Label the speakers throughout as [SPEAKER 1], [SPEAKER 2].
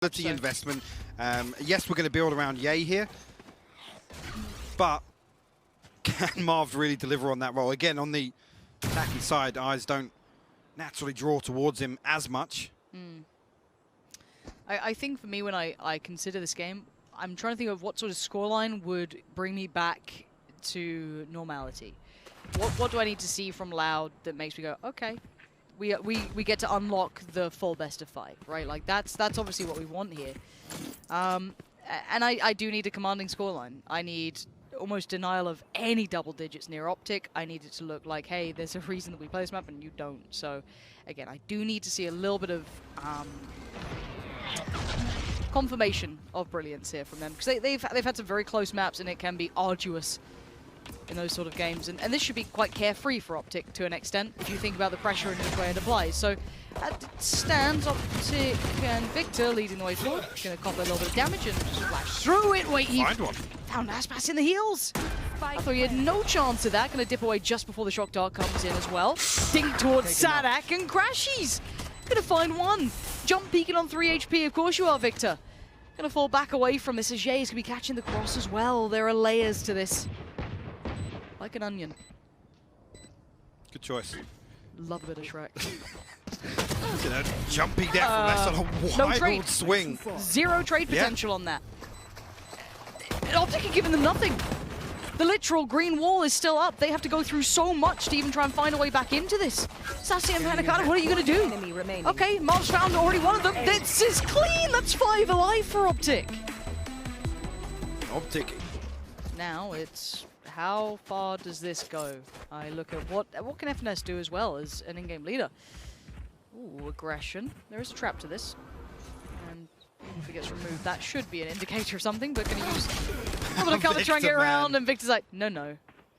[SPEAKER 1] quality investment. Yes, we're going to build around Ye here, but can Marv really deliver on that role? Again, on the attacking side, eyes don't naturally draw towards him as much.
[SPEAKER 2] I think for me, when I consider this game, I'm trying to think of what sort of scoreline would bring me back to normality. What do I need to see from Loud that makes me go, okay, we get to unlock the full best of 5, right? Like that's obviously what we want here. And I do need a commanding scoreline. I need almost denial of any double digits near OPTIC. I need it to look like, hey, there's a reason that we play this map and you don't. So again, I do need to see a little bit of confirmation of brilliance here from them, because they've had some very close maps and it can be arduous in those sort of games, and this should be quite carefree for OPTIC to an extent if you think about the pressure and which way it applies. So that stands OPTIC and Victor leading the way forward. Gonna cop a little bit of damage and just flash through it. Wait, he found Aspas in the heels. I thought he had no chance of that. Gonna dip away just before the shock dart comes in as well. Dink towards Sadak and Crashies. Gonna find one. Jump peeking on 3 HP, of course you are, Victor. Gonna fall back away from this as Jay is gonna be catching the cross as well. There are layers to this. Like an onion.
[SPEAKER 1] Good choice.
[SPEAKER 2] Love a bit of Shrek.
[SPEAKER 1] You know, jumping down from left on a wild swing.
[SPEAKER 2] Zero trade potential on that. OPTIC are giving them nothing. The literal green wall is still up. They have to go through so much to even try and find a way back into this. Sassy and Panicata, what are you going to do? Okay, Marv's found already one of them. This is clean. That's 5 alive for OPTIC.
[SPEAKER 1] OPTIC.
[SPEAKER 2] Now it's how far does this go? I look at what can FNS do as well as an in-game leader. Ooh, aggression. There is a trap to this. And if it gets removed, that should be an indicator of something, but going to use a little cover to try and get around, and Victor's like, no,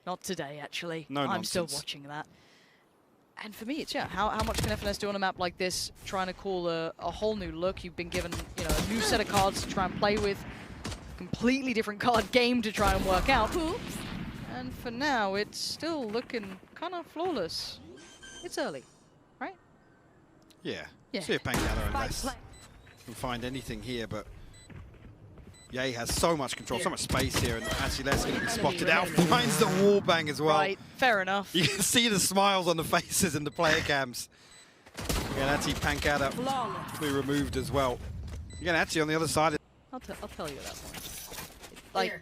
[SPEAKER 2] not today, actually.
[SPEAKER 1] No
[SPEAKER 2] I'm
[SPEAKER 1] nonsense.
[SPEAKER 2] still watching that. And for me, it's, how much can FNS do on a map like this, trying to call a whole new look? You've been given, a new set of cards to try and play with, completely different card game to try and work out. And for now, it's still looking kind of flawless. It's early, right?
[SPEAKER 1] Yeah. See if Pancada unless can find anything here, but Ye has so much control, so much space here, and actually that's going to be spotted out. Finds the wall bang as well.
[SPEAKER 2] Right, fair enough.
[SPEAKER 1] You can see the smiles on the faces in the player cams. Again, actually Pancada be removed as well. Again, actually on the other side.
[SPEAKER 2] I'll tell you at that point. Like,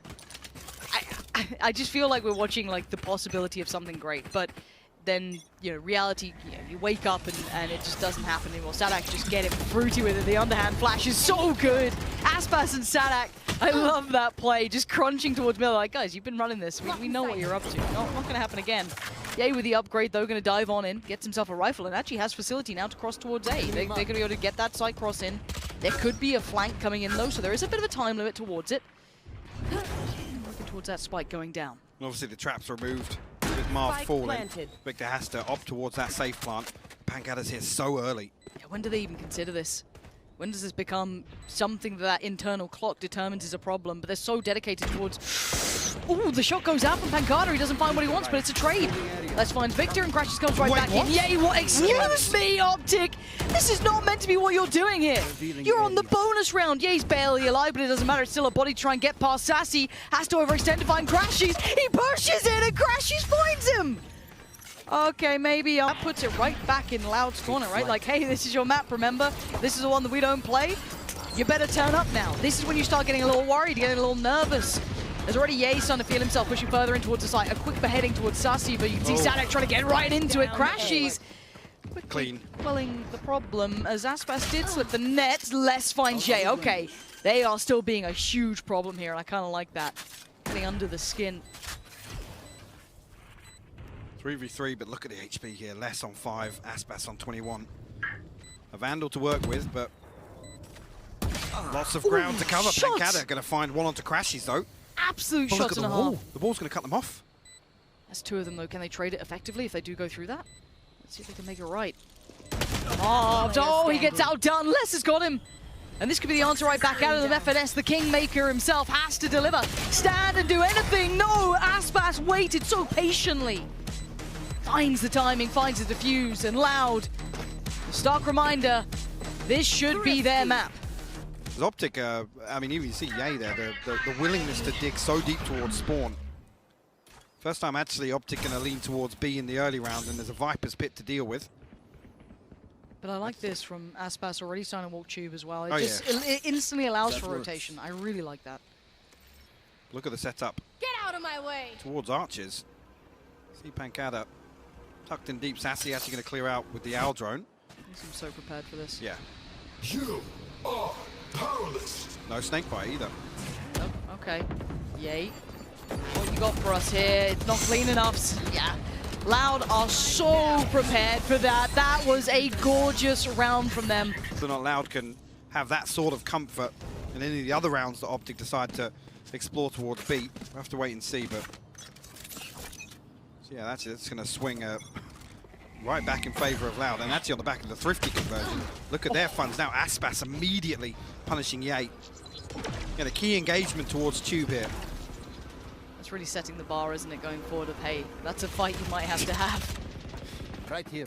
[SPEAKER 2] I just feel like we're watching like the possibility of something great, but then reality, you wake up and it just doesn't happen anymore. Sadak just get it fruity with it. The underhand flash is so good. Aspas and Sadak, I love that play. Just crunching towards middle, like, guys, you've been running this. We know what you're up to. Not going to happen again. Yay with the upgrade though, going to dive on in, gets himself a rifle, and actually has facility now to cross towards A. They're going to be able to get that side cross in. There could be a flank coming in though, so there is a bit of a time limit towards it. Working towards that spike going down.
[SPEAKER 1] And obviously the trap's removed with Marv falling. Victor has to opt towards that safe plant. Pancada's here so early.
[SPEAKER 2] Yeah, when do they even consider this? When does this become something that internal clock determines is a problem? But they're so dedicated towards... Ooh, the shot goes out from Pancada. He doesn't find what he wants, but it's a trade. Let's find Victor, and Crashes comes right back in. Yay, what? Excuse me, OPTIC! This is not meant to be what you're doing here. You're on the bonus round. Ye's barely alive, but it doesn't matter. It's still a body to try and get past Sassy. Has to overextend to find Crashes. He pushes in, and Crashes finds him! Okay, maybe that puts it right back in Loud's corner, right? Like, hey, this is your map, remember? This is the one that we don't play. You better turn up now. This is when you start getting a little worried, getting a little nervous. There's already Ye starting to feel himself pushing further in towards the site. A quick beheading towards Sassy, but you can see Sadak trying to get right into it. Crashes.
[SPEAKER 1] Clean.
[SPEAKER 2] Quelling the problem as Aspas did slip the net. Let's find Jay. Okay, they are still being a huge problem here, and I kind of like that. Getting under the skin.
[SPEAKER 1] 3v3, but look at the HP here. Less on 5, Aspas on 21. A Vandal to work with, but lots of ground to cover. Pancada going to find one onto Crashies, though.
[SPEAKER 2] Absolute shots and a half.
[SPEAKER 1] The wall's going to cut them off.
[SPEAKER 2] That's 2 of them, though. Can they trade it effectively if they do go through that? Let's see if they can make it right. Oh, he gets outdone. Les has got him. And this could be the answer right back out of the FNS. The Kingmaker himself has to deliver. Stand and do anything. No, Aspas waited so patiently. Finds the timing, finds the defuse, and Loud. A stark reminder, this should be their map.
[SPEAKER 1] Because OPTIC, I mean, even you see Yay there, the willingness to dig so deep towards spawn. First time actually OPTIC going to lean towards B in the early round, and there's a Viper's Pit to deal with.
[SPEAKER 2] But I like this from Aspas already starting to walk tube as well. It
[SPEAKER 1] Oh,
[SPEAKER 2] just it instantly allows for rotation. I really like that.
[SPEAKER 1] Look at the setup.
[SPEAKER 3] Get out of my way!
[SPEAKER 1] Towards Archers. See Pancada tucked in deep. Sassy actually going to clear out with the Owl drone.
[SPEAKER 2] I'm so prepared for this.
[SPEAKER 1] Yeah.
[SPEAKER 4] You are powerless.
[SPEAKER 1] No snake bite either.
[SPEAKER 2] Oh, okay. Yay. What you got for us here? It's not clean enough. Yeah. Loud are so prepared for that. That was a gorgeous round from them.
[SPEAKER 1] So not Loud can have that sort of comfort in any of the other rounds that OPTIC decide to explore towards B. We'll have to wait and see, but so yeah, that's going to swing right back in favor of Loud, and actually on the back of the Thrifty conversion. Look at their funds now. Aspas immediately punishing Yay. Get a key engagement towards Tube here.
[SPEAKER 2] That's really setting the bar, isn't it, going forward of, hey, that's a fight you might have to have.
[SPEAKER 5] Right here.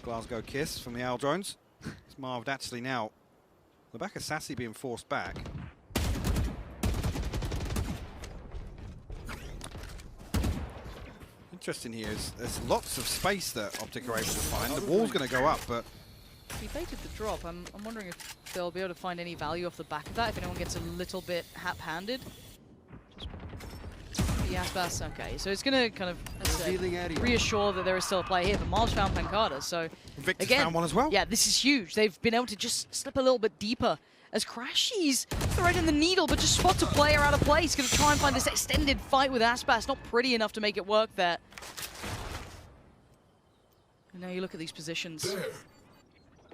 [SPEAKER 1] Glasgow kiss from the Owl drones. It's Marved actually now. The back of Sassy being forced back. Interesting here is there's lots of space that OPTIC are able to find. The wall's going to go up, but
[SPEAKER 2] He baited the drop. I'm wondering if they'll be able to find any value off the back of that, if anyone gets a little bit hap-handed. The Aspas, okay. So it's going to kind of, as I said, reassure that there is still a play here, but Mars found Pancada, so
[SPEAKER 1] Victor's
[SPEAKER 2] again,
[SPEAKER 1] found one as well.
[SPEAKER 2] Yeah, this is huge. They've been able to just slip a little bit deeper as Crashy's threading the needle, but just spots a player out of place. Going to try and find this extended fight with Aspas. Not pretty enough to make it work there. And now you look at these positions.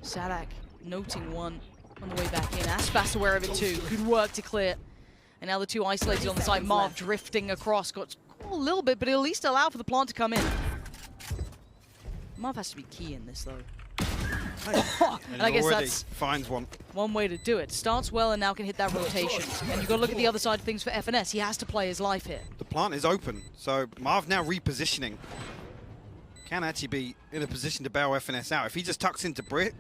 [SPEAKER 2] Sadak noting one on the way back in. Aspas aware of it too. Good work to clear. And now the two isolated on the side. Marv drifting across. Got a little bit, but it'll at least allow for the plant to come in. Marv has to be key in this though. And I guess that's
[SPEAKER 1] finds
[SPEAKER 2] one way to do it. Starts well and now can hit that rotation. And you've got to look at the other side of things for FNS. He has to play his life here.
[SPEAKER 1] The plant is open, so Marv now repositioning. Can actually be in a position to bail FNS out. If he just tucks into brick,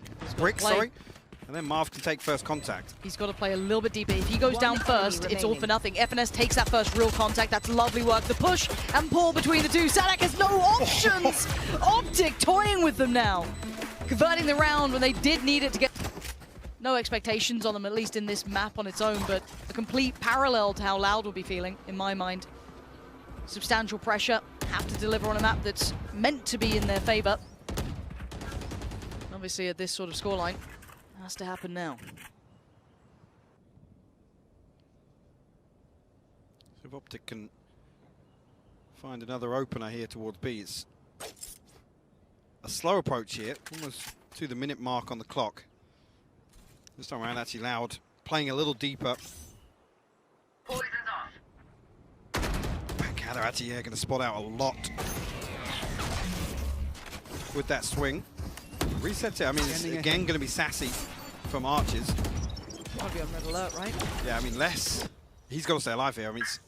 [SPEAKER 1] sorry, and then Marv can take first contact.
[SPEAKER 2] He's got to play a little bit deeper. If he goes down first, it's all for nothing. FNS takes that first real contact. That's lovely work. The push and pull between the two. Sadak has no options. OPTIC toying with them now. Converting the round when they did need it to get... No expectations on them, at least in this map on its own, but a complete parallel to how Loud will be feeling, in my mind. Substantial pressure. Have to deliver on a map that's meant to be in their favor. Obviously, at this sort of scoreline, it has to happen now.
[SPEAKER 1] So if OPTIC can find another opener here towards B, it's a slow approach here, almost to the minute mark on the clock. This time around, actually Loud playing a little deeper. Pancada actually going to spot out a lot with that swing. Resets it. I mean, it's again going to be Sassy from Archers.
[SPEAKER 2] Might be on red alert, right?
[SPEAKER 1] Yeah, I mean, less. He's got to stay alive here. I mean, it's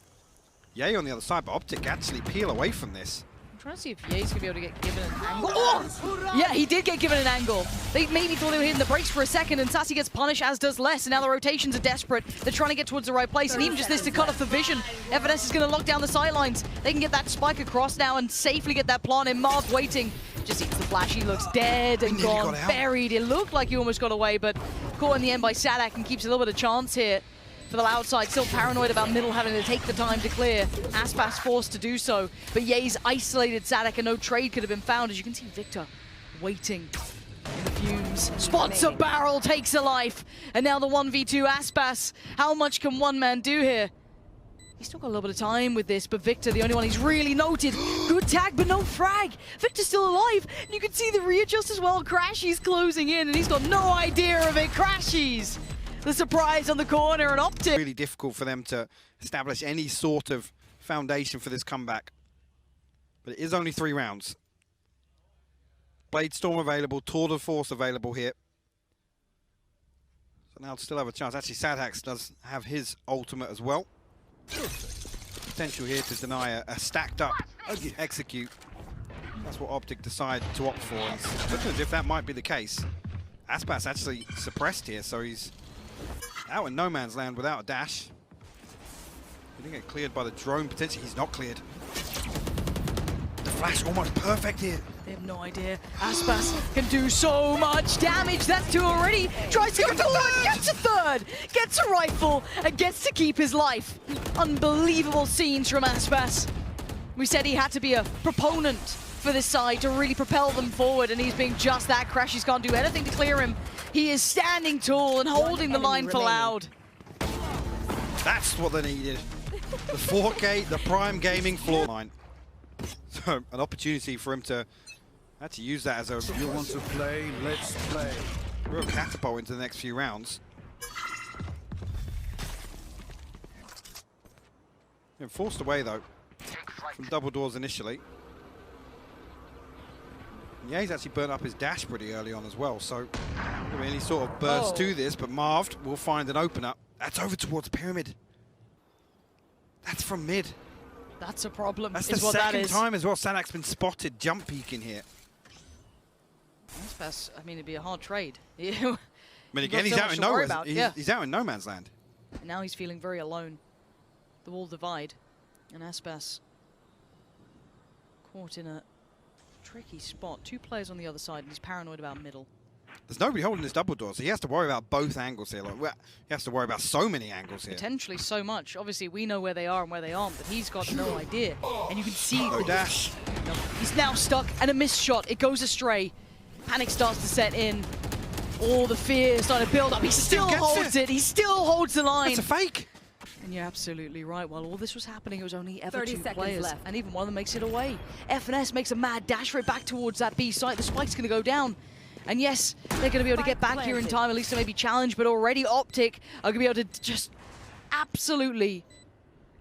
[SPEAKER 1] Yay on the other side, but OPTIC actually peel away from this.
[SPEAKER 2] I'm trying to see if Ye's going to be able to get given an angle. Oh! Yeah, he did get given an angle. They maybe thought they were hitting the brakes for a second, and Sassy gets punished, as does Less, and now the rotations are desperate. They're trying to get towards the right place, and even just this to cut off the vision. FNS is going to lock down the sidelines. They can get that spike across now and safely get that plant in. Marv waiting. Just eats the flash. He looks dead and gone, buried. It looked like he almost got away, but caught in the end by Sadak and keeps a little bit of chance here. For the Loud side, still paranoid about middle having to take the time to clear. Aspas forced to do so, but Ye's isolated Sadak and no trade could have been found. As you can see, Victor waiting in the fumes. Spots a barrel, takes a life, and now the 1v2 Aspas. How much can one man do here? He's still got a little bit of time with this, but Victor, the only one he's really noted. Good tag, but no frag. Victor's still alive, and you can see the readjust as well. Crashy's closing in, and he's got no idea of it. Crashy's the surprise on the corner, and OPTIC.
[SPEAKER 1] Really difficult for them to establish any sort of foundation for this comeback. But it is only 3 rounds. Blade Storm available, Tour de Force available here. So now still have a chance. Actually, Sadhax does have his ultimate as well. Potential here to deny a stacked up execute. That's what OPTIC decide to opt for. It's looking as if that might be the case. Aspas actually suppressed here, so he's Out in no man's land without a dash. He didn't get cleared by the drone. Potentially he's not cleared. The flash almost perfect here.
[SPEAKER 2] They have no idea. Aspas can do so much damage. That's two already. Tries to go forward, gets a third, gets a rifle, and gets to keep his life. Unbelievable scenes from Aspas. We said he had to be a proponent for this side to really propel them forward, and he's being just that. Crashies can't do anything to clear him. He is standing tall and holding the line for Loud.
[SPEAKER 1] That's what they needed. The 4K, the prime gaming floor line. So an opportunity for him to actually use that as a
[SPEAKER 4] You want to play? Let's play.
[SPEAKER 1] real catapult into the next few rounds. Been forced away though from double doors initially. Yeah, he's actually burnt up his dash pretty early on as well, so I mean, he sort of burst to this, but Marved will find an opener. That's over towards Pyramid. That's from mid.
[SPEAKER 2] That's a problem.
[SPEAKER 1] That's the
[SPEAKER 2] is what that
[SPEAKER 1] second
[SPEAKER 2] is.
[SPEAKER 1] time as well Sanak's been spotted jump peeking here.
[SPEAKER 2] Aspas, I mean, it'd be a hard trade.
[SPEAKER 1] I mean, again,
[SPEAKER 2] got
[SPEAKER 1] he's
[SPEAKER 2] so
[SPEAKER 1] out
[SPEAKER 2] much
[SPEAKER 1] in
[SPEAKER 2] to worry
[SPEAKER 1] nowhere.
[SPEAKER 2] about,
[SPEAKER 1] He's,
[SPEAKER 2] yeah.
[SPEAKER 1] he's out in no man's land.
[SPEAKER 2] And now he's feeling very alone. The wall divide. And Aspas caught in a tricky spot. Two players on the other side, and he's paranoid about middle.
[SPEAKER 1] There's nobody holding this double door, so he has to worry about both angles here. Like, well, he has to worry about so many angles here.
[SPEAKER 2] Potentially so much. Obviously, we know where they are and where they aren't, but he's got no idea. And you can see
[SPEAKER 1] No dash.
[SPEAKER 2] he's now stuck, and a missed shot. It goes astray. Panic starts to set in. All the fear starting to build up. He still
[SPEAKER 1] gets
[SPEAKER 2] holds it. He still holds the line.
[SPEAKER 1] That's a fake.
[SPEAKER 2] And you're absolutely right. While all this was happening, it was only ever
[SPEAKER 3] 30
[SPEAKER 2] two
[SPEAKER 3] seconds
[SPEAKER 2] players.
[SPEAKER 3] left.
[SPEAKER 2] And even one of them makes it away. F&S makes a mad dash for it back towards that B site. The spike's going to go down. And yes, they're going to be able to get back here in time, at least to maybe challenge. But already OPTIC are going to be able to just absolutely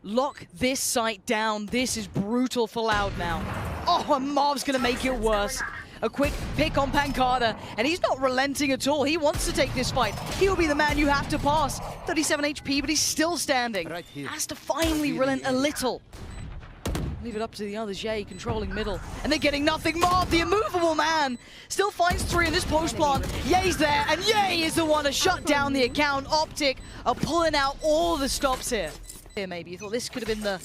[SPEAKER 2] lock this site down. This is brutal for Loud now. Oh, and Marv's going to make it worse. A quick pick on Pancada, and he's not relenting at all. He wants to take this fight. He'll be the man you have to pass. 37 HP, but he's still standing.
[SPEAKER 4] Right here.
[SPEAKER 2] Has to finally relent a little. Leave it up to the others. Yay, controlling middle. And they're getting nothing. Marv, the immovable man, still finds three in this post plant. Ye's there, and Ye is the one to shut down the account. OPTIC are pulling out all the stops here. Here, maybe. You thought this could have been the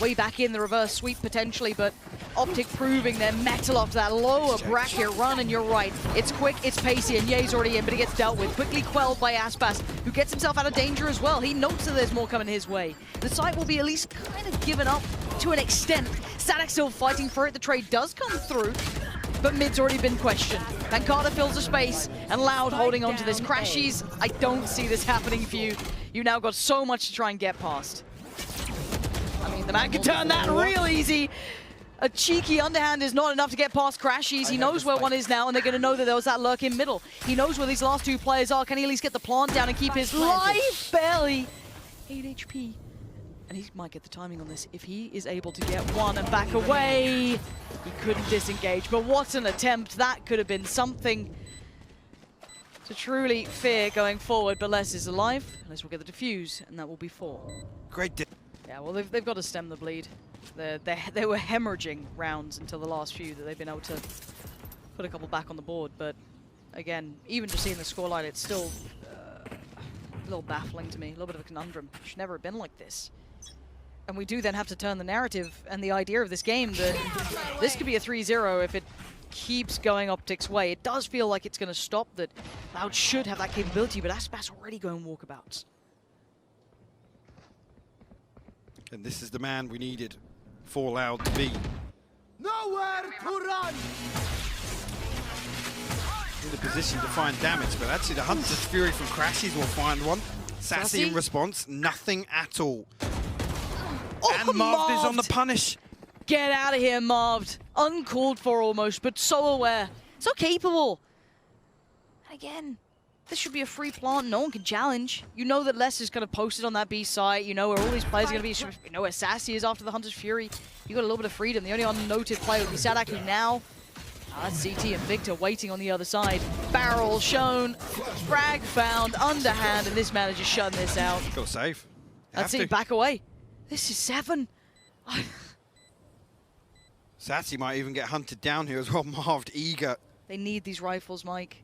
[SPEAKER 2] way back in, the reverse sweep potentially, but OPTIC proving their metal off that lower bracket run, and you're right. It's quick, it's pacey, and Ye's already in, but it gets dealt with. Quickly quelled by Aspas, who gets himself out of danger as well. He notes that there's more coming his way. The site will be at least kind of given up to an extent. Sadak still fighting for it. The trade does come through, but mid's already been questioned. Pancada fills the space, and Loud holding on to this. Crashies, I don't see this happening for you. You now got so much to try and get past. I mean, the man can turn that real easy. A cheeky underhand is not enough to get past Crashies. He knows where one is now, and they're going to know that there was that lurk in middle. He knows where these last two players are. Can he at least get the plant down and keep his life barely? 8 HP. And he might get the timing on this if he is able to get one and back away. He couldn't disengage, but what an attempt. That could have been something to truly fear going forward, but Les is alive. Les will get the defuse, and that will be 4.
[SPEAKER 1] Great.
[SPEAKER 2] Yeah, well, they've got to stem the bleed. They were hemorrhaging rounds until the last few that they've been able to put a couple back on the board. But again, even just seeing the scoreline, it's still a little baffling to me, a little bit of a conundrum. It should never have been like this. And we do then have to turn the narrative and the idea of this game that this could be a 3-0 if it keeps going OPTIC's way. It does feel like it's going to stop, that Loud should have that capability, but Aspas already going walkabouts.
[SPEAKER 1] And this is the man we needed for Loud to be.
[SPEAKER 4] Nowhere to run.
[SPEAKER 1] In a position to find damage, but actually the Hunter's Fury from Crashies will find one. Sassy in response, nothing at all.
[SPEAKER 2] Oh,
[SPEAKER 1] And Marved is on the
[SPEAKER 2] Marved!
[SPEAKER 1] punish.
[SPEAKER 2] Get out of here, Marved. Uncalled for almost, but so aware. So capable. And again, this should be a free plant. No one can challenge. You know that Les is kind of posted on that B site. You know where all these players are going to be. You know where Sassy is after the Hunter's Fury. You got a little bit of freedom. The only unnoted player would be Sadak, who now... That's CT and Victor waiting on the other side. Barrel shown. Frag found. Underhand. And this man is just shutting this out.
[SPEAKER 1] Got to save.
[SPEAKER 2] Let's see. Back away. This is 7.
[SPEAKER 1] Sassy might even get hunted down here as well. Marved eager.
[SPEAKER 2] They need these rifles, Mike.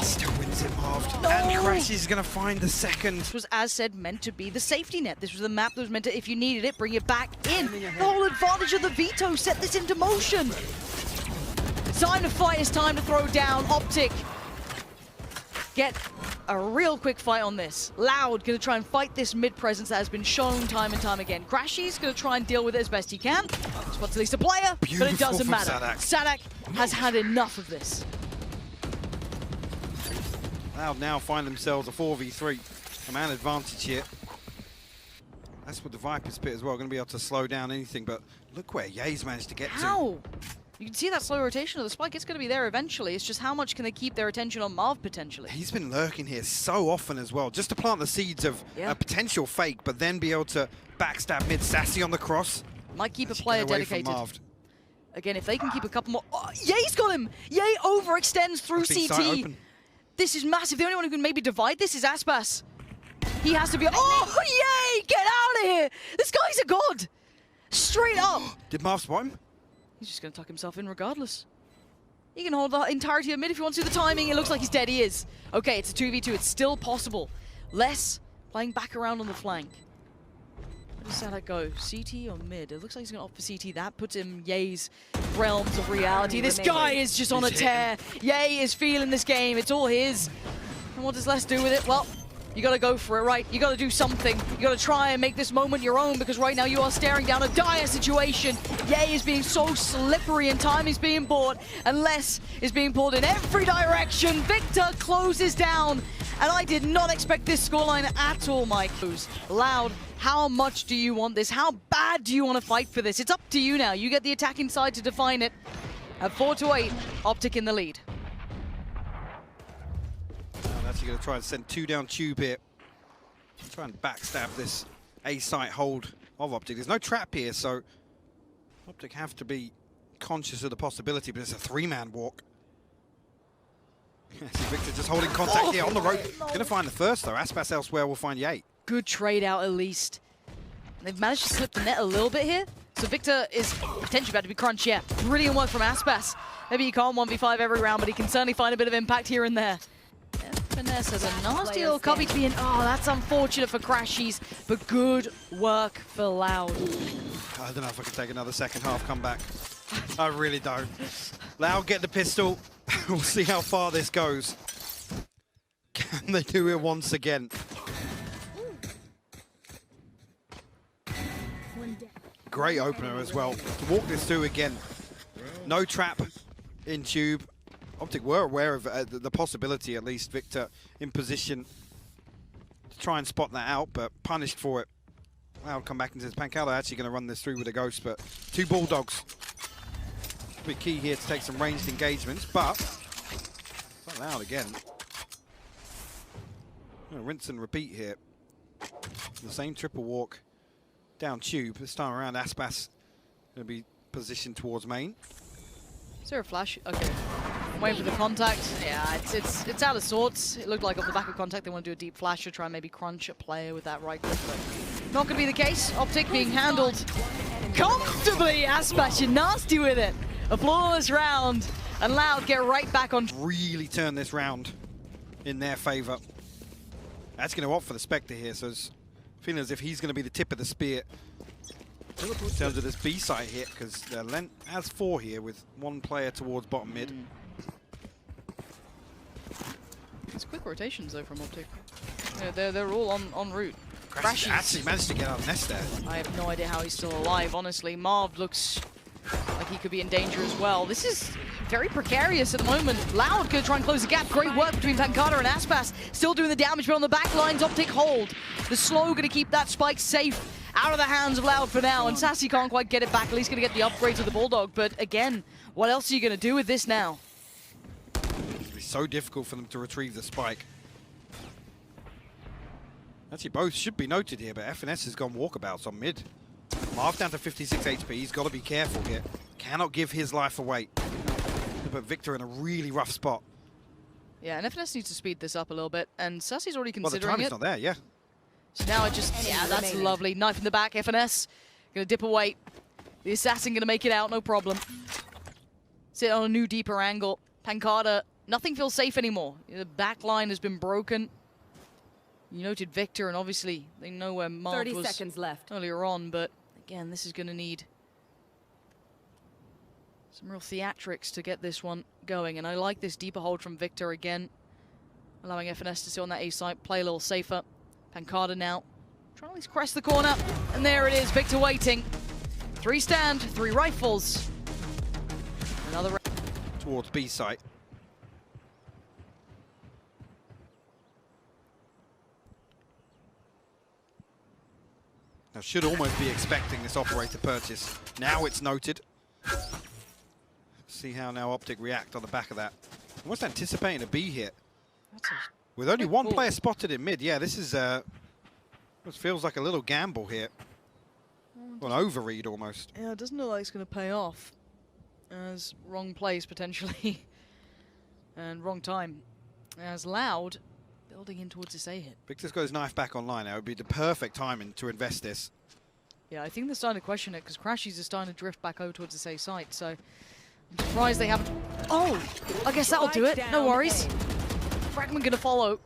[SPEAKER 1] Still wins it, Marved.
[SPEAKER 2] No.
[SPEAKER 1] And Crash is going to find the second.
[SPEAKER 2] This was, as said, meant to be the safety net. This was the map that was meant to, if you needed it, bring it back in. The whole advantage of the veto set this into motion. It's time to fight, it's time to throw down. OPTIC get a real quick fight on this. Loud gonna try and fight this mid presence that has been shown time and time again. Crashy's gonna try and deal with it as best he can. Spots at least a player, but it doesn't matter. Sadak has had enough of this.
[SPEAKER 1] Loud now find themselves a 4v3. A man advantage here. That's what the Viper's pit as well, going to be able to slow down anything, but look where Ye's managed to get to.
[SPEAKER 2] How? You can see that slow rotation of the spike. It's going to be there eventually. It's just how much can they keep their attention on Marv potentially.
[SPEAKER 1] He's been lurking here so often as well, just to plant the seeds of a potential fake, but then be able to backstab mid. Sassy on the cross.
[SPEAKER 2] Might keep a player dedicated.
[SPEAKER 1] Again,
[SPEAKER 2] if they can keep a couple more... Oh, Ye's got him! Ye overextends through CT. This is massive. The only one who can maybe divide this is Aspas. He has to be... Oh, Ye! Get out of here! This guy's a god! Straight up!
[SPEAKER 1] Did Marv spot him?
[SPEAKER 2] He's just going to tuck himself in regardless. He can hold the entirety of mid if he wants to do the timing. It looks like he's dead. He is. Okay, it's a 2v2. It's still possible. Less playing back around on the flank. Where does Sadak go? CT or mid? It looks like he's going to opt for CT. That puts him Ye's realms of reality. This guy is just on a tear. Ye is feeling this game. It's all his. And what does Les do with it? Well, you got to go for it, right? You got to do something. You got to try and make this moment your own, because right now you are staring down a dire situation. Ye is being so slippery and time is being bought, and Les is being pulled in every direction. Victor closes down, and I did not expect this scoreline at all, Mike. Loud, how much do you want this? How bad do you want to fight for this? It's up to you now. You get the attacking side to define it. At 4-8, OPTIC in the lead.
[SPEAKER 1] Actually going to try and send 2 down tube here. Try and backstab this A-site hold of OPTIC. There's no trap here, so OPTIC have to be conscious of the possibility, but it's a 3-man walk. See Victor just holding contact here on the rope. Going to find the first, though. Aspas elsewhere will find Ye.
[SPEAKER 2] Good trade out, at least. They've managed to slip the net a little bit here. So Victor is potentially about to be crunched, yeah. Brilliant work from Aspas. Maybe he can't 1v5 every round, but he can certainly find a bit of impact here and there. Finesse has a nasty little cubby to be in. Oh, that's unfortunate for Crashies, but good work for Loud.
[SPEAKER 1] I don't know if I can take another second half comeback. I really don't. Loud get the pistol. We'll see how far this goes. Can they do it once again? Great opener as well. To walk this through again. No trap in tube. OPTIC were aware of the possibility, at least. Victor in position to try and spot that out, but punished for it. Loud come back and says, Pancalo actually going to run this through with a ghost, but 2 Bulldogs. Be key here to take some ranged engagements, but Loud again. Rinse and repeat here. The same triple walk down tube. This time around, Aspas going to be positioned towards main.
[SPEAKER 2] Is there a flash? Okay. Waiting for the contact. Yeah, it's out of sorts. It looked like off the back of contact they want to do a deep flash to try and maybe crunch a player with that right click. But not going to be the case. OPTIC being handled comfortably. Aspas, you're nasty with it. A flawless round. And Loud get right back on.
[SPEAKER 1] Really turn this round in their favor. That's going to opt for the Spectre here, so it's feeling as if he's going to be the tip of the spear in terms of this B site hit, because Lent has 4 here with 1 player towards bottom mid.
[SPEAKER 2] It's quick rotations though from OPTIC. Yeah, they're all en route.
[SPEAKER 1] Crashies actually managed to get out of the nest there.
[SPEAKER 2] I have no idea how he's still alive, honestly. Marv looks like he could be in danger as well. This is very precarious at the moment. Loud could try and close the gap. Great work between Pancada and Aspas. Still doing the damage, but on the back lines, OPTIC hold. The slow going to keep that spike safe out of the hands of Loud for now, and Sassy can't quite get it back. At least going to get the upgrade to the Bulldog, but again, what else are you going to do with this now?
[SPEAKER 1] It'll be so difficult for them to retrieve the spike. Actually, both should be noted here, but FNS has gone walkabouts on mid. Marv down to 56 HP. He's got to be careful here. Cannot give his life away. But Victor in a really rough spot.
[SPEAKER 2] Yeah, and FNS needs to speed this up a little bit, and Sassy's already considering
[SPEAKER 1] the timing's not there, yeah.
[SPEAKER 2] So now it just, yeah, that's lovely. Knife in the back, FNS. Gonna dip away. The assassin gonna make it out, no problem. Sit on a new, deeper angle. Pancada Nothing feels safe anymore. The back line has been broken. You noted Victor, and obviously they know where Marv
[SPEAKER 3] 30
[SPEAKER 2] was
[SPEAKER 3] seconds left.
[SPEAKER 2] earlier on, but again, this is going to need some real theatrics to get this one going, and I like this deeper hold from Victor again, allowing FNS to sit on that A site, play a little safer. Pancada now trying to at least crest the corner, and there it is, Victor waiting. 3 stand, 3 rifles. Another
[SPEAKER 1] towards B site. Now should almost be expecting this operator purchase. Now it's noted. See how now OPTIC react on the back of that. Almost anticipating a B hit. With only one player spotted in mid. Yeah, this is this feels like a little gamble here. Well, an overread almost.
[SPEAKER 2] Yeah, it doesn't look like it's going to pay off. As wrong place potentially. And wrong time. As Loud building in towards this A hit.
[SPEAKER 1] Victor's got his knife back online now. It would be the perfect timing to invest this.
[SPEAKER 2] Yeah, I think they're starting to question it because Crashies are starting to drift back over towards this A site. So I'm surprised they haven't. Oh, I guess that'll do it. No worries. Fragment going to follow.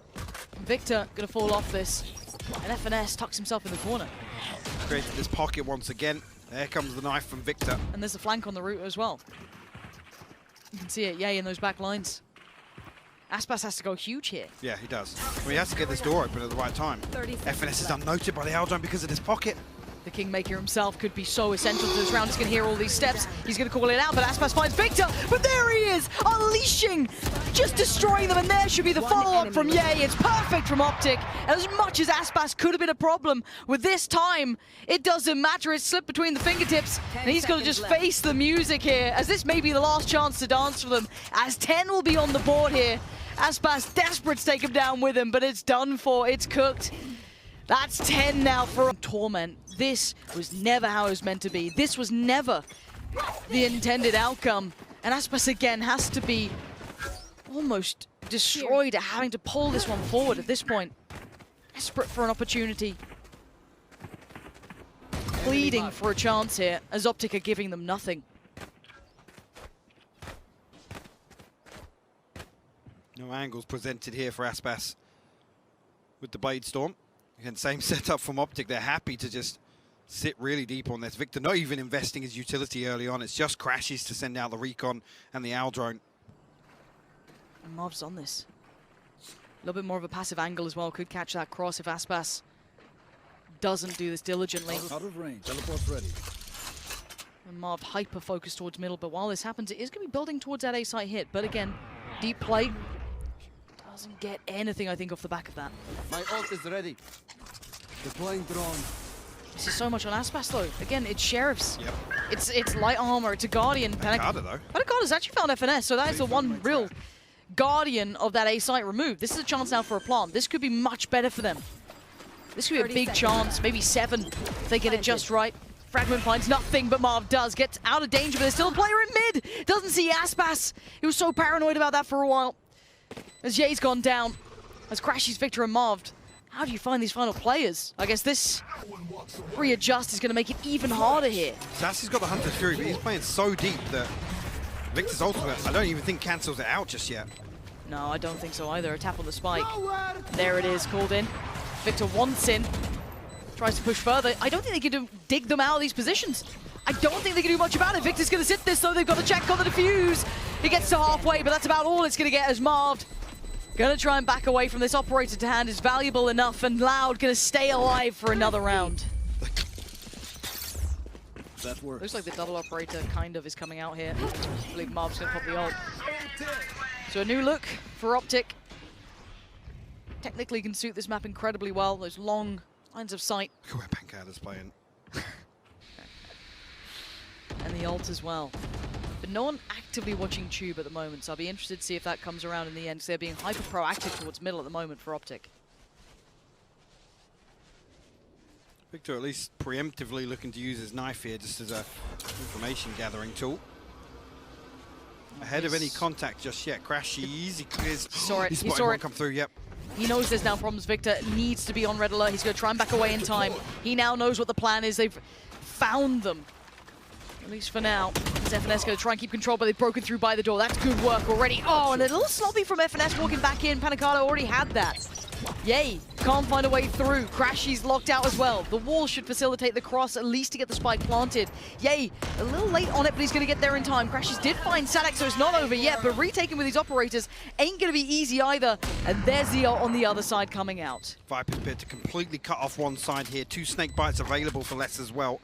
[SPEAKER 2] Victor going to fall off this. And FNS tucks himself in the corner.
[SPEAKER 1] Created this pocket once again. There comes the knife from Victor.
[SPEAKER 2] And there's a flank on the route as well. You can see it, Yay, in those back lines. Aspas has to go huge here.
[SPEAKER 1] Yeah, he does. Well, he has to get this door open at the right time. FNS is unnoted by the Aldrone because of this pocket.
[SPEAKER 2] The Kingmaker himself could be so essential to this round. He's going to hear all these steps. He's going to call it out, but Aspas finds Victor. But there he is, unleashing, just destroying them. And there should be the follow-up from Yay. It's perfect from OPTIC. As much as Aspas could have been a problem with this time, it doesn't matter. It's slipped between the fingertips. And he's going to just face the music here, as this may be the last chance to dance for them. As 10 will be on the board here. Aspas desperate to take him down with him, but it's done for. It's cooked. That's 10 now for Torment. This was never how it was meant to be. This was never the intended outcome. And Aspas again has to be almost destroyed at having to pull this one forward at this point. Desperate for an opportunity. Pleading for a chance here, as OPTIC are giving them nothing.
[SPEAKER 1] No angles presented here for Aspas with the Blade Storm. Again, same setup from OPTIC. They're happy to just sit really deep on this. Victor not even investing his utility early on. It's just Crashies to send out the recon and the Aldrone.
[SPEAKER 2] And Marv's on this. A little bit more of a passive angle as well. Could catch that cross if Aspas doesn't do this diligently.
[SPEAKER 4] Out of range. Teleport ready.
[SPEAKER 2] And Marv hyper-focused towards middle, but while this happens, it is going to be building towards that A-site hit. But again, deep play doesn't get anything, I think, off the back of that.
[SPEAKER 4] My ult is ready. Deploying drone.
[SPEAKER 2] This is so much on Aspas, though. Again, it's Sheriffs.
[SPEAKER 1] Yep.
[SPEAKER 2] It's light armor, it's a Guardian.
[SPEAKER 1] Pancada, though.
[SPEAKER 2] Pancada's actually found FNS, so that is the one real Guardian of that A-site removed. This is a chance now for a plant. This could be much better for them. This could be a big chance, maybe 7 if they get it just right. Fragment finds nothing, but Marv does. Gets out of danger, but there's still a player in mid. Doesn't see Aspas. He was so paranoid about that for a while. As Ye's gone down, as Crashies, Victor, and Marv. How do you find these final players? I guess this readjust is going to make it even harder here.
[SPEAKER 1] Sassy's got the Hunter's Fury, but he's playing so deep that Victor's ultimate, I don't even think cancels it out just yet.
[SPEAKER 2] No, I don't think so either. A tap on the spike. There it is, called in. Victor wants in. Tries to push further. I don't think they can dig them out of these positions. I don't think they can do much about it. Victor's going to sit this, though. They've got to check on the defuse. He gets to halfway, but that's about all it's going to get as Marv. Going to try and back away from this. Operator to hand is valuable enough, and Loud going to stay alive for another round.
[SPEAKER 4] That works.
[SPEAKER 2] Looks like the double operator kind of is coming out here. I believe Marv's going to pop the ult. So a new look for OPTIC. Technically can suit this map incredibly well. Those long lines of sight.
[SPEAKER 1] Look where Pancada's playing.
[SPEAKER 2] And the ult as well. But no one actively watching Tube at the moment, so I'll be interested to see if that comes around in the end, because they're being hyper proactive towards middle at the moment for OPTIC.
[SPEAKER 1] Victor at least preemptively looking to use his knife here just as a information gathering tool. Ahead of any contact just yet. Crashies, he clears.
[SPEAKER 2] Saw it,
[SPEAKER 1] He
[SPEAKER 2] he
[SPEAKER 1] spotted
[SPEAKER 2] saw
[SPEAKER 1] one
[SPEAKER 2] it.
[SPEAKER 1] come through, yep.
[SPEAKER 2] He knows there's now problems. Victor needs to be on red alert. He's going to try and back away in time. He now knows what the plan is. They've found them. At least for now. As FNS going to try and keep control, but they've broken through by the door. That's good work already. Oh, and a little sloppy from FNS walking back in. Panicado already had that. Yay, can't find a way through. Crashy's locked out as well. The wall should facilitate the cross, at least to get the spike planted. Yay, a little late on it, but he's going to get there in time. Crashy's did find Sadak, so it's not over yet, but retaking with these operators ain't going to be easy either. And there's the ult on the other side coming out.
[SPEAKER 1] Viper's Beard to completely cut off one side here. 2 snake bites available for less as well.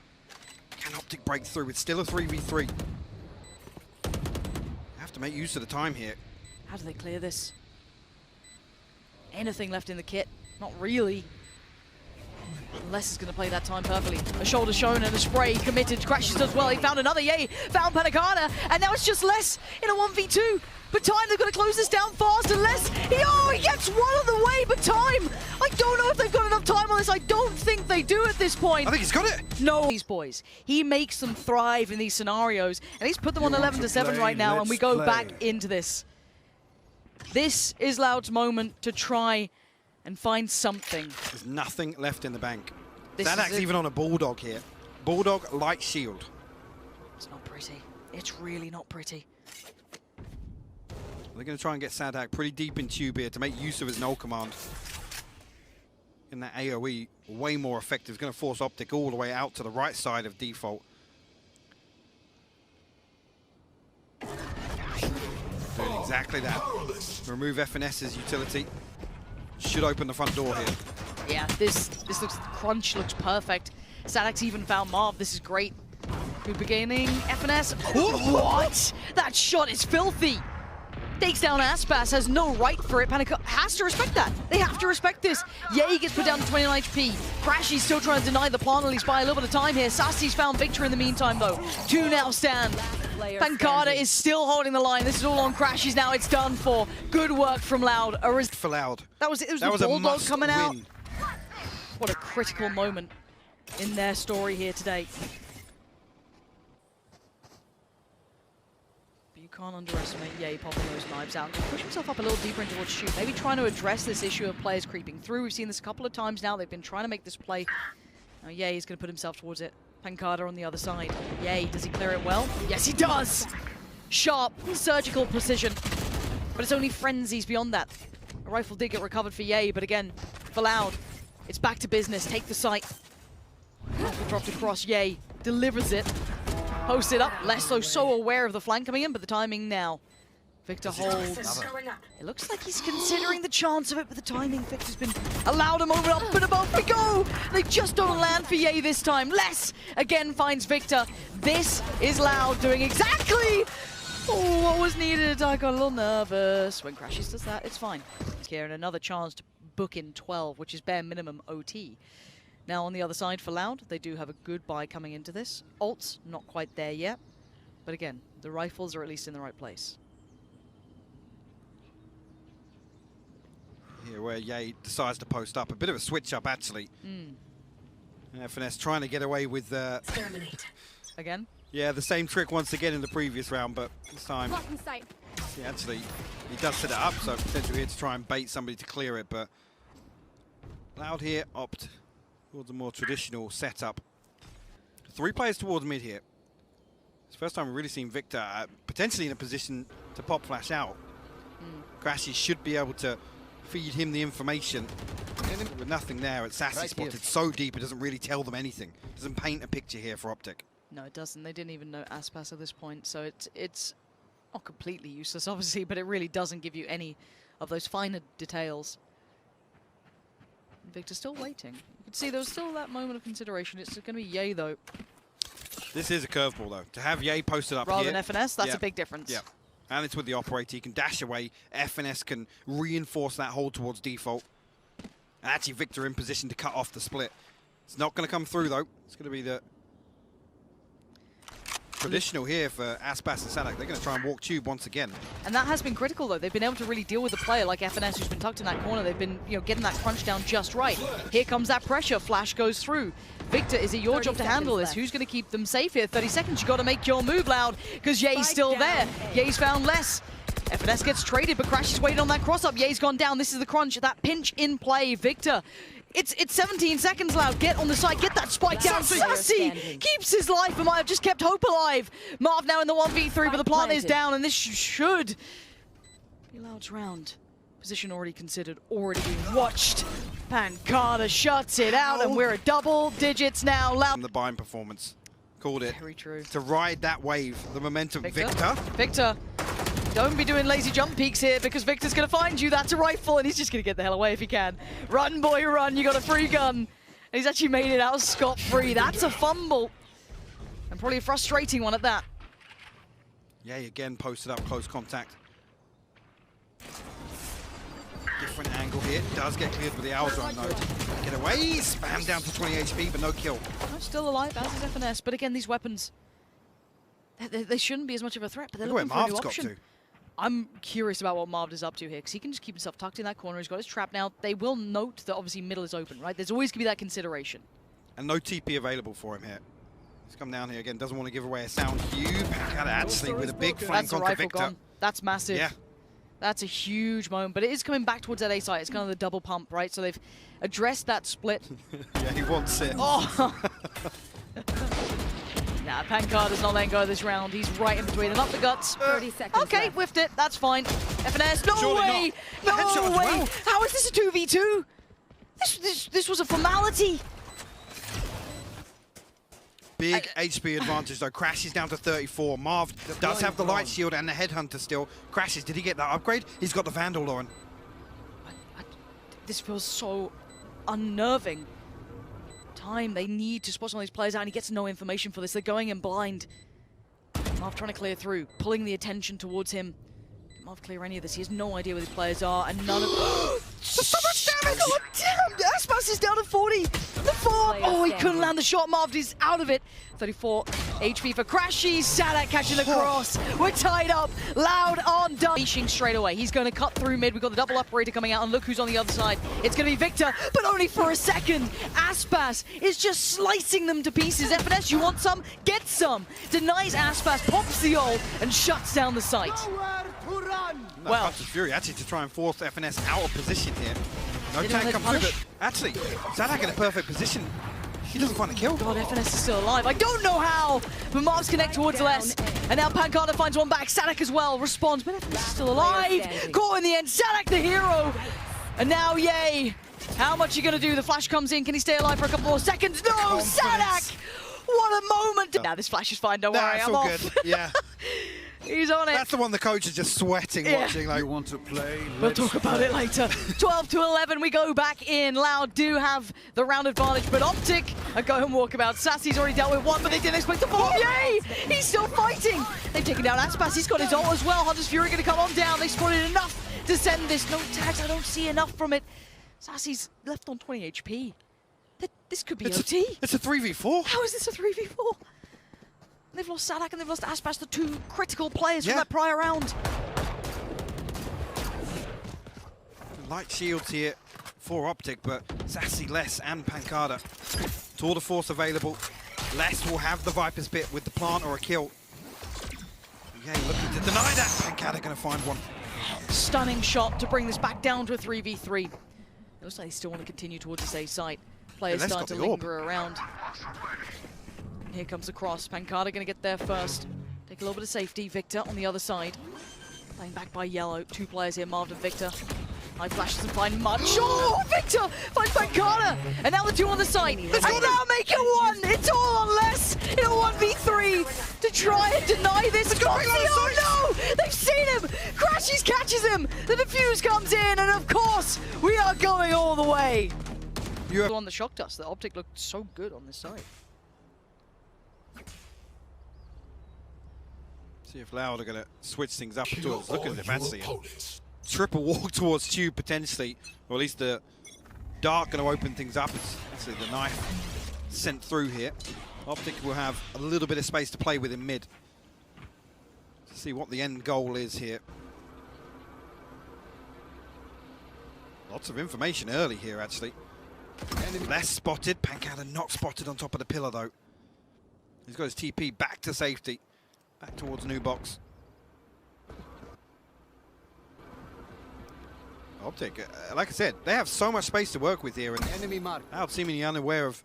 [SPEAKER 1] Can OPTIC break through? It's still a 3v3. Have to make use of the time here.
[SPEAKER 2] How do they clear this? Anything left in the kit? Not really. Les is going to play that time perfectly. A shoulder shown and a spray committed. Crashes as well. He found another. Yay! Found Panicada. And now it's just Les in a 1v2. But time, they've got to close this down fast. And Les, he gets one on the way. But time, I don't know if they've got enough time on this. I don't think they do at this point.
[SPEAKER 1] I think he's got it.
[SPEAKER 2] No. These boys. He makes them thrive in these scenarios. And he's put them on 11-7 right now. And we go back into this. This is Loud's moment to try and find something.
[SPEAKER 1] There's nothing left in the bank.
[SPEAKER 2] This
[SPEAKER 1] Sadak's even on a Bulldog here. Bulldog, light shield.
[SPEAKER 2] It's not pretty. It's really not pretty.
[SPEAKER 1] They're going to try and get Sadak pretty deep in tube here to make use of his null command. In that AoE, way more effective. It's going to force OPTIC all the way out to the right side of default. Doing exactly that. Remove FNS's utility. Should open the front door here.
[SPEAKER 2] Yeah, this looks, crunch looks perfect. Sadak's even found Marv. This is great. Good beginning. FNS. What? That shot is filthy. Takes down Aspas, has no right for it. Panic has to respect that. They have to respect this. Yay gets put down to 29 HP. Crashy's still trying to deny the plant, at least by a little bit of time here. Sassy's found Victor in the meantime, though. 2 now stand. Pancada is still holding the line. This is all on Crashy's now. It's done for. Good work from Loud.
[SPEAKER 1] For Loud.
[SPEAKER 2] That was it. It was the Bulldog coming out. What a critical moment in their story here today. Can't underestimate Yay popping those knives out. Push himself up a little deeper in towards shoot. Maybe trying to address this issue of players creeping through. We've seen this a couple of times now. They've been trying to make this play. Now Yay is going to put himself towards it. Pancada on the other side. Yay, does he clear it well? Yes, he does! Sharp, surgical precision. But it's only frenzies beyond that. A rifle did get recovered for Yay, but again, for Loud, it's back to business. Take the site. Rifle dropped across. Yay delivers it. Post it up. Lesso so aware of the flank coming in, but the timing now. Victor holds. It looks like he's considering the chance of it, but the timing. Victor's been allowed a moment up and above we go. They just don't land for Yay this time. Les again finds Victor. This is Loud doing exactly what was needed. I got a little nervous. When Crashes does that, it's fine. Here and another chance to book in 12, which is bare minimum OT. Now on the other side for Loud, they do have a good buy coming into this. Ults, not quite there yet. But again, the rifles are at least in the right place.
[SPEAKER 1] Here where Yay decides to post up. A bit of a switch up actually. FNS trying to get away with...
[SPEAKER 2] Again?
[SPEAKER 1] Yeah, the same trick once again in the previous round, but this time... Yeah, actually, he does set it up, so potentially here to try and bait somebody to clear it, but... Loud here, opt towards a more traditional setup. 3 players towards mid here. It's the first time we've really seen Victor potentially in a position to pop flash out. Crashy should be able to feed him the information. With nothing there, it's Sassy spotted so deep it doesn't really tell them anything. It doesn't paint a picture here for OPTIC.
[SPEAKER 2] No, it doesn't. They didn't even know Aspas at this point, so it's not completely useless, obviously, but it really doesn't give you any of those finer details. Victor's still waiting. You can see there was still that moment of consideration. It's going to be Yay, though.
[SPEAKER 1] This is a curveball, though. To have Yay posted up
[SPEAKER 2] rather
[SPEAKER 1] here,
[SPEAKER 2] than FNS, that's a big difference.
[SPEAKER 1] Yeah, and it's with the operator. He can dash away. FNS can reinforce that hold towards default. And actually, Victor in position to cut off the split. It's not going to come through, though. It's going to be the traditional here for Aspas and Sadak. They're going to try and walk tube once again.
[SPEAKER 2] And that has been critical, though. They've been able to really deal with the player like FNS, who's been tucked in that corner. They've been, getting that crunch down just right. Here comes that pressure. Flash goes through. Victor, is it your job to handle this? Who's going to keep them safe here? 30 seconds. You got to make your move, Loud, because Yay's still there. Yay's found less. FNS gets traded, but Crash is waiting on that cross-up. Yay's gone down. This is the crunch. That pinch in play. Victor It's 17 seconds, Loud. Get on the side, get that spike down. Sassy keeps his life, but might have just kept hope alive. Marv now in the 1v3, but the plant is down, and this should be Loud's round. Position already considered, already being watched. Pancada shuts it out, and we're at double digits now. Loud.
[SPEAKER 1] The buying performance. Called it.
[SPEAKER 2] Very true.
[SPEAKER 1] To ride that wave, the momentum. Victor.
[SPEAKER 2] Don't be doing lazy jump peeks here because Victor's going to find you. That's a rifle, and he's just going to get the hell away if he can. Run, boy, run. You got a free gun. And he's actually made it out scot-free. That's a fumble. And probably a frustrating one at that.
[SPEAKER 1] Yeah, again posted up close contact. Different angle here. Does get cleared with the owl drone though. Get away. Spam down to 20 HP, but no kill.
[SPEAKER 2] I'm still alive, as is FNS. But again, these weapons, they shouldn't be as much of a threat, but they're looking for a new option. I'm curious about what Marv is up to here, because he can just keep himself tucked in that corner. He's got his trap now. They will note that obviously middle is open, right? There's always going to be that consideration.
[SPEAKER 1] And no TP available for him here. He's come down here again. Doesn't want to give away a sound cue. Back out actually with a big flank onto Victor.
[SPEAKER 2] Gone. That's massive.
[SPEAKER 1] Yeah.
[SPEAKER 2] That's a huge moment, but it is coming back towards that A site. It's kind of the double pump, right? So they've addressed that split.
[SPEAKER 1] Yeah, he wants it.
[SPEAKER 2] Oh! Nah, Pancada's not letting go of this round. He's right in between them. Up the guts.
[SPEAKER 3] 30 seconds
[SPEAKER 2] Okay,
[SPEAKER 3] left.
[SPEAKER 2] Whiffed it. That's fine. FNS. No
[SPEAKER 1] Surely
[SPEAKER 2] way!
[SPEAKER 1] not.
[SPEAKER 2] No
[SPEAKER 1] Headshot as
[SPEAKER 2] way!
[SPEAKER 1] well.
[SPEAKER 2] How is this a 2v2? This was a formality.
[SPEAKER 1] Big HP advantage though. Crashes down to 34. Marv does have the light shield and the headhunter still. Crashes. Did he get that upgrade? He's got the Vandal, Lauren.
[SPEAKER 2] This feels so unnerving. They need to spot some of these players out, and he gets no information for this. They're going in blind. Marv trying to clear through, pulling the attention towards him. Marv clear any of this. He has no idea where these players are, and none of... So much damage! God damn! Aspas is down to 40! The farm! Oh, he couldn't land the shot. Marv is out of it. 34 HP for Crashy. Sadak catching the cross. We're tied up. Loud on done. Unleashing straight away. He's going to cut through mid. We've got the double operator coming out, and look who's on the other side. It's going to be Victor, but only for a second. Aspas is just slicing them to pieces. FNS, you want some? Get some. Denies Aspas, pops the ult, and shuts down the site.
[SPEAKER 1] No,
[SPEAKER 2] Well,
[SPEAKER 1] Punch of Fury actually to try and force FNS out of position here. No
[SPEAKER 2] Did
[SPEAKER 1] tank
[SPEAKER 2] he
[SPEAKER 1] come through, but actually, Sadak in a perfect position. He doesn't find a kill.
[SPEAKER 2] God, FNS is still alive. I don't know how, but Marv's connect towards less. And now Pancada finds one back. Sadak as well responds, but FNS is still alive. Caught in the end. Sadak the hero. And now, yay. How much are you going to do? The flash comes in. Can he stay alive for a couple more seconds? No, Sadak. What a moment. Now this flash is fine. Don't worry, I'm
[SPEAKER 1] all
[SPEAKER 2] off.
[SPEAKER 1] good. Yeah.
[SPEAKER 2] He's on it.
[SPEAKER 1] That's the one the coach is just sweating watching. Like,
[SPEAKER 4] You want to play?
[SPEAKER 2] We'll
[SPEAKER 4] Let's
[SPEAKER 2] talk about
[SPEAKER 4] play.
[SPEAKER 2] it later. 12 to 11, we go back in. Loud do have the round advantage, but OPTIC are going walkabout. Sassy's already dealt with one, but they didn't expect the bomb. Yay! He's still fighting. They've taken down Aspas. He's got his ult as well. Hunter's Fury going to come on down. They spotted enough to send this. No tags. I don't see enough from it. Sassy's left on 20 HP. This could be OT.
[SPEAKER 1] it's a 3v4.
[SPEAKER 2] How is this a 3v4? They've lost Sadak and they've lost Aspas, the two critical players from that prior round.
[SPEAKER 1] Light shields here for OPTIC, but Sassy, Less, and Pancada. Tour de force available. Less will have the Viper's bit with the plant or a kill. Yeah, looking to deny that. Pancada going to find one.
[SPEAKER 2] Stunning shot to bring this back down to a 3v3. It looks like they still want to continue towards this A site. Players
[SPEAKER 1] Yeah,
[SPEAKER 2] starting to linger around. Here comes the cross. Pancada going to get there first. Take a little bit of safety. Victor on the other side. Playing back by Yellow. Two players here, Marv and Victor. High flash doesn't find much. Oh, Victor finds Pancada! And now the two on the side. And now make it one! It's all on Less in a 1v3 to try and deny this. Oh no! They've seen him! Crashes catches him! The defuse comes in, and of course, we are going all the way. The one that shocked us. The OPTIC looked so good on this side.
[SPEAKER 1] See if Loud are going to switch things up towards. Look at them actually. Triple walk towards Tube potentially, or at least the Dark going to open things up. It's actually the knife sent through here. OPTIC will have a little bit of space to play with in mid. To see what the end goal is here. Lots of information early here actually. Less spotted. Pancada not spotted on top of the pillar though. He's got his TP back to safety. Back towards new box. OPTIC, like I said, they have so much space to work with here, and
[SPEAKER 4] Enemy mark.
[SPEAKER 1] Loud seemingly unaware of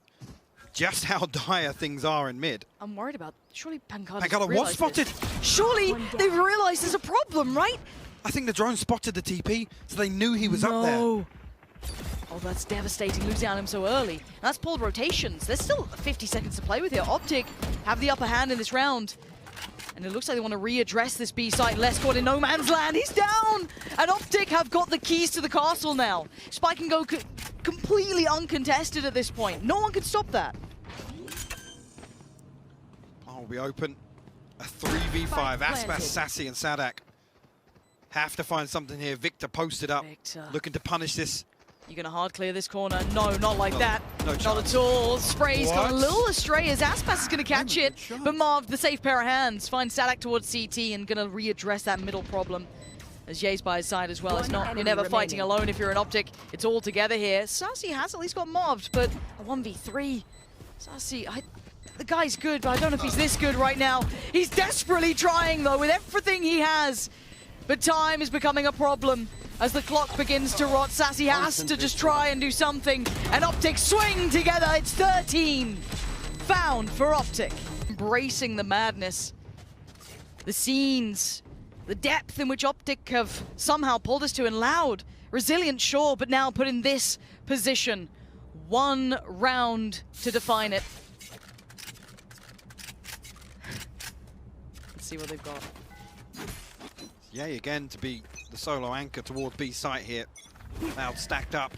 [SPEAKER 1] just how dire things are in mid.
[SPEAKER 2] I'm worried about. Surely Pancada
[SPEAKER 1] was spotted.
[SPEAKER 2] Surely they've realized there's a problem, right?
[SPEAKER 1] I think the drone spotted the TP, so they knew he was up there.
[SPEAKER 2] Oh, that's devastating, losing on him so early. And that's pulled rotations. There's still 50 seconds to play with here. OPTIC have the upper hand in this round. And it looks like they want to readdress this B site. Lescott in no man's land. He's down! And OPTIC have got the keys to the castle now. Spike can go completely uncontested at this point. No one can stop that.
[SPEAKER 1] Will be open. A 3v5. Aspas, Sassy, and Sadak have to find something here. Victor posted up, looking to punish this.
[SPEAKER 2] You're going to hard clear this corner. No, not like that.
[SPEAKER 1] No
[SPEAKER 2] not at all. Spray's got a little astray as Aspas is going to catch it. But Marv, the safe pair of hands, finds Sadak towards CT and going to readdress that middle problem. As Ye's by his side as well. It's not, you're never fighting alone if you're an OPTIC. It's all together here. Sassy has at least got mobbed, but a 1v3. Sassy, the guy's good, but I don't know if he's this good right now. He's desperately trying, though, with everything he has. But time is becoming a problem. As the clock begins to rot, Sassy has to just try and do something. And OPTIC swing together. It's 13. Found for OPTIC. Embracing the madness. The scenes. The depth in which OPTIC have somehow pulled us to. And Loud. Resilient, sure, but now put in this position. 1 round to define it. Let's see what they've got.
[SPEAKER 1] Yeah, again to be the solo anchor towards B site here. Loud stacked up.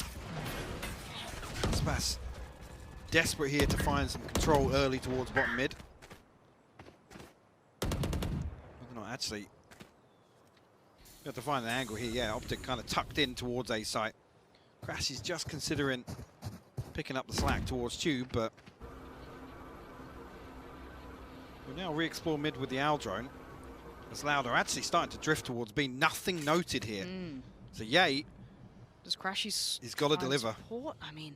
[SPEAKER 1] Aspas desperate here to find some control early towards bottom mid. Not actually. You have to find an angle here. Yeah, OPTIC kind of tucked in towards A site. Crash is just considering picking up the slack towards Tube, but we'll now re-explore mid with the Owl drone. As Loud are actually starting to drift towards B. Nothing noted here. So Ye,
[SPEAKER 2] does Crashy's
[SPEAKER 1] he's got to deliver.
[SPEAKER 2] Support? I mean,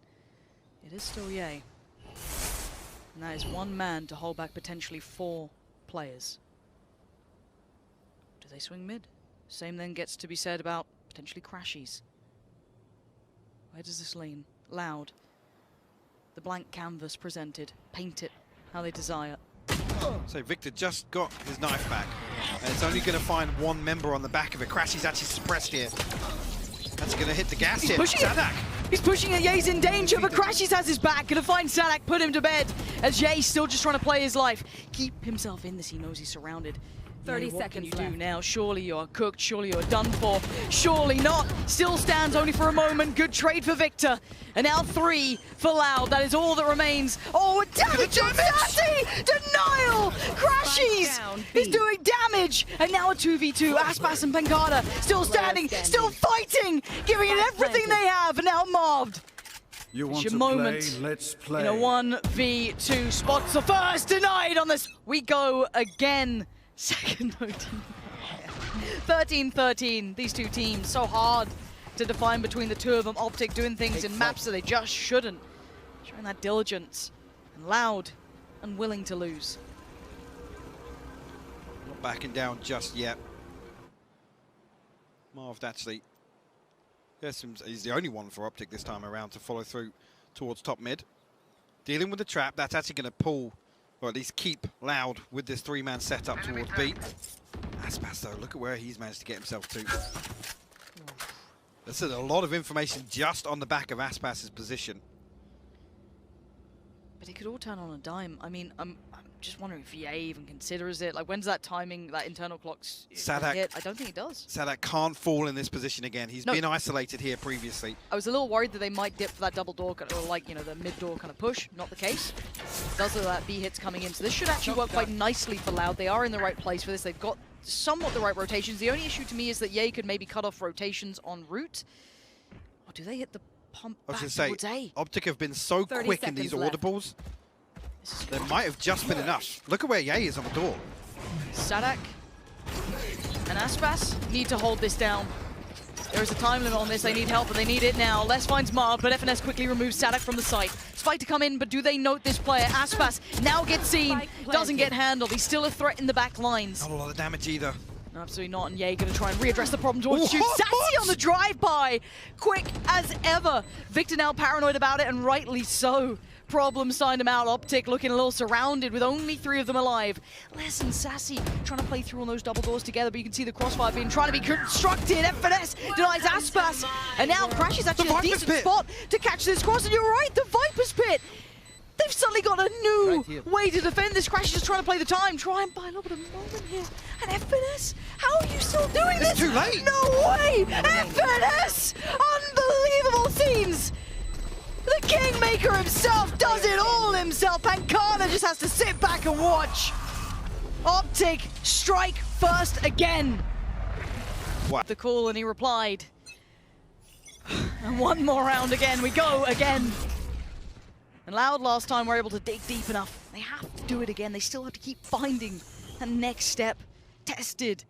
[SPEAKER 2] it is still Ye. And that is 1 man to hold back potentially 4 players. Do they swing mid? Same then gets to be said about potentially Crashies. Where does this lean? Loud. The blank canvas presented. Paint it how they desire.
[SPEAKER 1] So Victor just got his knife back. And it's only going to find 1 member on the back of it. Crashy's actually suppressed here. That's going to hit the gas here. Sadak.
[SPEAKER 2] He's pushing it. Ye's in danger, but Crashies has his back. Going to find Sadak, put him to bed. As Ye's still just trying to play his life. Keep himself in this. He knows he's surrounded.
[SPEAKER 3] 30
[SPEAKER 2] what can
[SPEAKER 3] seconds
[SPEAKER 2] you
[SPEAKER 3] left.
[SPEAKER 2] do now? Surely you're cooked. Surely you're done for. Surely not. Still stands only for a moment. Good trade for Victor. And now 3 for Loud. That is all that remains. Oh, damage on Sassy! Denial! Crashies is doing damage! And now a 2v2. Aspas and Pancada still standing, still fighting, giving it everything they have. And now Marved.
[SPEAKER 4] You want
[SPEAKER 2] Your
[SPEAKER 4] to
[SPEAKER 2] moment
[SPEAKER 4] play? Let's play.
[SPEAKER 2] In a 1v2 spots the first denied on this. We go again. Second OT. 13-13. These two teams so hard to define between the two of them. OPTIC doing things in maps that they just shouldn't. Showing that diligence. And Loud, unwilling to lose.
[SPEAKER 1] Not backing down just yet. Marv actually, yes, he's the only one for OPTIC this time around to follow through towards top mid. Dealing with the trap, that's actually going to pull, or at least keep Loud with this 3-man setup towards B. Aspas though, look at where he's managed to get himself to. This is a lot of information just on the back of Aspas's position.
[SPEAKER 2] But it could all turn on a dime. I mean, I'm just wondering if EA even considers it. Like, when's that timing, that internal clock's
[SPEAKER 1] Sadak
[SPEAKER 2] hit? I don't think it does.
[SPEAKER 1] Sadak can't fall in this position again. He's been isolated here previously.
[SPEAKER 2] I was a little worried that they might dip for that double door, or like, you know, the mid door kind of push. Not the case. Does look like that B hit's coming in. So this should actually work quite nicely for Loud. They are in the right place for this. They've got somewhat the right rotations. The only issue to me is that Ye could maybe cut off rotations en route. Or do they hit the pump back towards A?
[SPEAKER 1] OPTIC have been so quick in these audibles. There might have just been enough. Look at where Ye is on the door.
[SPEAKER 2] Sadak and Aspas need to hold this down. There is a time limit on this. They need help, and they need it now. Les finds Marv, but FNS quickly removes Sadak from the site. Spike to come in, but do they note this player? Aspas now gets seen, doesn't get handled. He's still a threat in the back lines.
[SPEAKER 1] Not a lot of damage either.
[SPEAKER 2] Absolutely not, and Ye gonna try and readdress the problem towards shoot. Sassy on the drive-by! Quick as ever. Victor now paranoid about it, and rightly so. Problem signed him out. OPTIC looking a little surrounded with only 3 of them alive. Les and Sassy trying to play through on those double doors together, but you can see the crossfire being trying to be constructed. F&S denies Aspas, and now Crash is actually a decent spot to catch this cross, and you're right, the Viper's Pit! They've suddenly got a new way to defend this. Crash is just trying to play the time, try and buy a little bit of moment here. And F&S, how are you still doing this?
[SPEAKER 1] It's too late!
[SPEAKER 2] No way! F&S! Unbelievable scenes! The Kingmaker himself does it all himself. Pancada just has to sit back and watch. OPTIC strike first again.
[SPEAKER 1] What?
[SPEAKER 2] The call, and he replied. And one more round again, we go again. And Loud last time were able to dig deep enough. They have to do it again. They still have to keep finding that next step. Tested.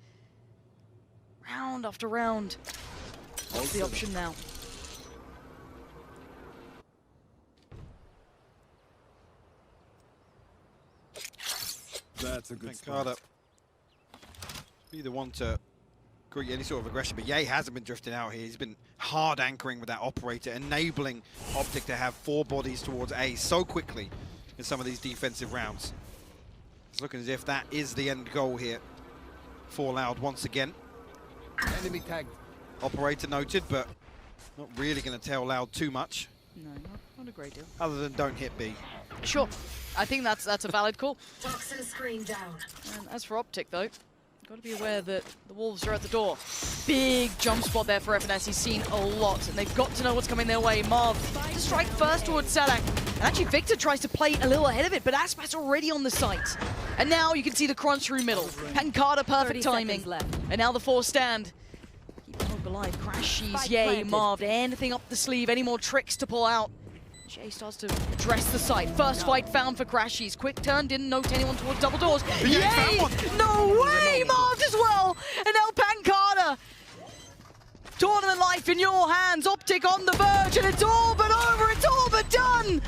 [SPEAKER 2] Round after round. What's the option now?
[SPEAKER 4] That's a good
[SPEAKER 1] Pancada
[SPEAKER 4] spot.
[SPEAKER 1] be the one to create any sort of aggression, but Ye hasn't been drifting out here. He's been hard anchoring with that operator, enabling OPTIC to have 4 bodies towards A so quickly in some of these defensive rounds. It's looking as if that is the end goal here for Loud once again.
[SPEAKER 4] Enemy tagged.
[SPEAKER 1] Operator noted, but not really going to tell Loud too much.
[SPEAKER 2] No, not a great deal.
[SPEAKER 1] Other than don't hit B.
[SPEAKER 2] Sure, I think that's a valid call.
[SPEAKER 3] Toxin screen down.
[SPEAKER 2] And as for OPTIC though, got to be aware that the Wolves are at the door. Big jump spot there for F&S. He's seen a lot, and they've got to know what's coming their way. Marv to strike first towards Sadak. And actually Victor tries to play a little ahead of it, but Aspas already on the site. And now you can see the crunch through middle. Pancada, perfect timing. And now the 4 stand. Keep hope alive. Crashies, Ye, Marv, anything up the sleeve, any more tricks to pull out. Jay starts to address the site. First fight found for Crashies. Quick turn, didn't note anyone towards double doors. Yay! No way! Marved as well! And now Pancada! Tournament life in your hands. OPTIC on the verge, and it's all but over. It's all but done!